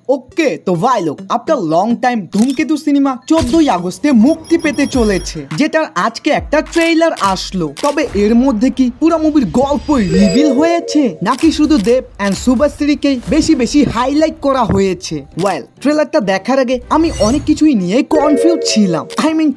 ওকে তো ভাই লোক আফটার লং টাইম ধূমকেতু সিনেমা 14ই আগস্টে মুক্তি পেতে চলেছে, যেটার আজকে একটা ট্রেইলার আসলো। তবে এর মধ্যে কি পুরো মুভির গল্প রিভিল হয়েছে নাকি শুধু দেব এন্ড শুভশ্রীকে বেশি বেশি হাইলাইট করা হয়েছে? ওয়েল, ট্রেলারটা দেখার আগে আমি অনেক কিছুই নিয়ে কনফিউজ ছিলাম।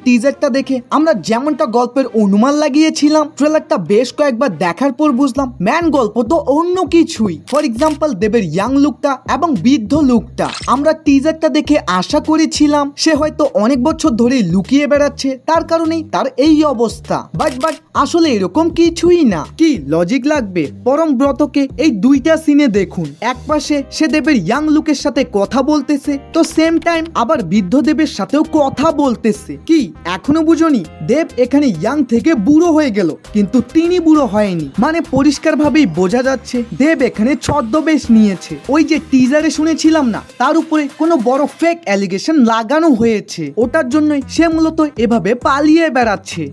টিজারটা দেখে আমরা যেমনটা গল্পের অনুমান লাগিয়েছিলাম, ট্রেলারটা বেশ কয়েকবার দেখার পর বুঝলাম ম্যান গল্প তো অন্য কিছুই। ফর এক্সাম্পল দেবের ইয়াং লুকটা এবং বৃদ্ধ লুকটা আমরা টিজারটা দেখে আশা করেছিলাম সে হয়তো অনেক বছর ধরে লুকিয়ে বেড়াচ্ছে, তার কারণেই তার এই অবস্থা। বাট আসলে এরকম কিছুই না। কি লজিক লাগবে? পরম ব্রতকে এই দুইটা সিনে দেখুন, এক পাশে সে দেবের ইয়াং লুকের সাথে কথা বলতেছে, তো সেম টাইম আবার বৃদ্ধ দেবের সাথেও কথা বলতেছে। কি এখনো বুঝনি? দেব এখানে ইয়াং থেকে বুড়ো হয়ে গেল, কিন্তু তিনি বুড়ো হয়নি। মানে পরিষ্কার ভাবেই বোঝা যাচ্ছে দেব এখানে ছদ্মবেশ নিয়েছে। ওই যে টিজারে শুনেছিলাম না, তার উপরে কোনো বড় ফেক অ্যালিগেশন লাগানো হয়েছে, ওটার জন্যই সে মূলত এভাবে পালিয়ে বেড়াচ্ছে।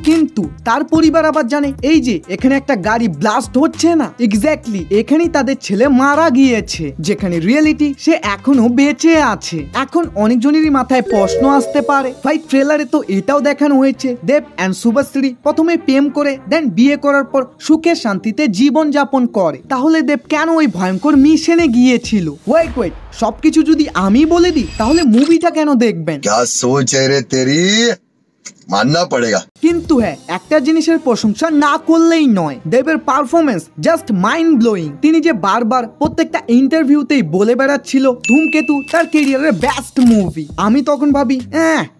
কিন্তু তার পরিবার আবার জানে এই যে এখানে একটা গাড়ি ব্লাস্ট হচ্ছে না, এক্স্যাক্টলি এখানেই তাদের ছেলে মারা গিয়েছে, যেখানে রিয়েলিটি সে এখনো বেঁচে আছে। এখন অনেকজনেরই মাথায় প্রশ্ন আসতে পারে, ভাই ট্রেলারে তো এটাও দেখানো হয়েছে দেব এন্ড শুভশ্রী প্রথমে প্রেম করে দেন বিয়ে করার পর সুখে শান্তিতে জীবন যাপন করে, তাহলে দেব কেন ওই ভয়ঙ্কর মিশনে গিয়েছিল? ওয়েট সবকিছু যদি আমি বলে দিই তাহলে মুভিটা কেন দেখবেন? क्या सोच है रे तेरी, मानना पड़ेगा। কিন্তু হ্যাঁ, একটা জিনিসের প্রশংসা না করলেই নয়, দেবের পারফরমেন্স জাস্ট মাইন্ড ব্লোয়িং। তিনি যে বারবার প্রত্যেকটা ইন্টারভিউতেই বলে বেড়াচ্ছিল ধূমকেতু তার ক্যারিয়ারের বেস্ট মুভি। আমি তখন ভাবি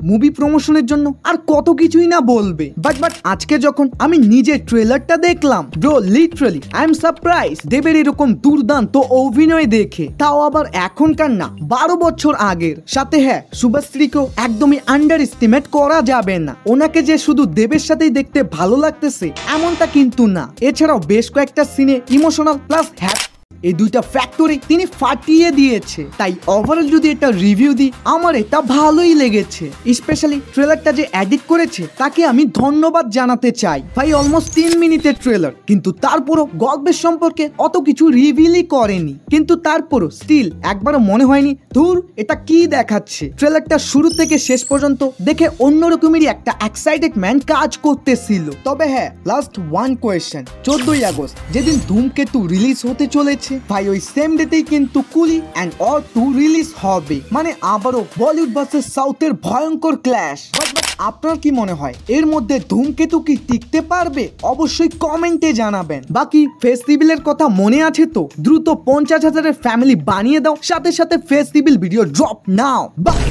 মুভি প্রমোশনের জন্য আর কত কিছুই না বলবে। বাট আজকে যখন আমি নিজে ট্রেলারটা দেখলাম, bro literally I am surprise দেবের এরকম দুর্দান্ত অভিনয় দেখে, তাও আবার এখনকার না 12 বছর আগের। সাথে হ্যাঁ, শুভশ্রীকেও একদমই আন্ডার এস্টিমেট করা যাবে না। ওনাকে যে শুধু দেবের সাথেই দেখতে ভালো লাগতেছে এমনটা কিন্তু না, এছাড়াও বেশ কয়েকটা সিনে ইমোশনাল প্লাস হ্যাপি এই দুইটা ফ্যাক্টরি তিনি ফাটিয়ে দিয়েছে। তাই ওভারঅল যদি এটা রিভিউ দিই, আমার এটা ভালোই লেগেছে। স্পেশালি ট্রেলারটা যে এডিট করেছে তাকে আমি ধন্যবাদ জানাতে চাই। ভাই অলমোস্ট 3 মিনিটের ট্রেলার, কিন্তু তারপরও গল্পের সম্পর্কে অত কিছু রিভিলই করেনি। কিন্তু তারপরও স্টিল একবারও মনে হয়নি ধুর এটা কি দেখাচ্ছে। ট্রেলারটা শুরু থেকে শেষ পর্যন্ত দেখে অন্যরকমেরই একটা এক্সাইটেডমেন্ট কাজ করতেছিল। তবে হ্যাঁ, লাস্ট ওয়ান কোয়েশ্চেন, 14ই আগস্ট যেদিন ধূমকেতু রিলিজ হতে চলেছে, ভাই ওই সেম ডেতেই কিন্তু কুলি এন্ড অর 2 রিলিজ হবে। মানে আবারও বলিউড ভার্সেস সাউথের ভয়ঙ্কর ক্ল্যাশ। আপনার কি মনে হয় এর মধ্যে ধূমকেতু কি টিকতে পারবে? অবশ্যই কমেন্টে জানাবেন। বাকি ফেস্টিভ্যালের কথা মনে আছে তো? দ্রুত 50,000-এর ফ্যামিলি বানিয়ে দাও, সাথে সাথে ফেস্টিভ্যাল ভিডিও ড্রপ নাও। বাই।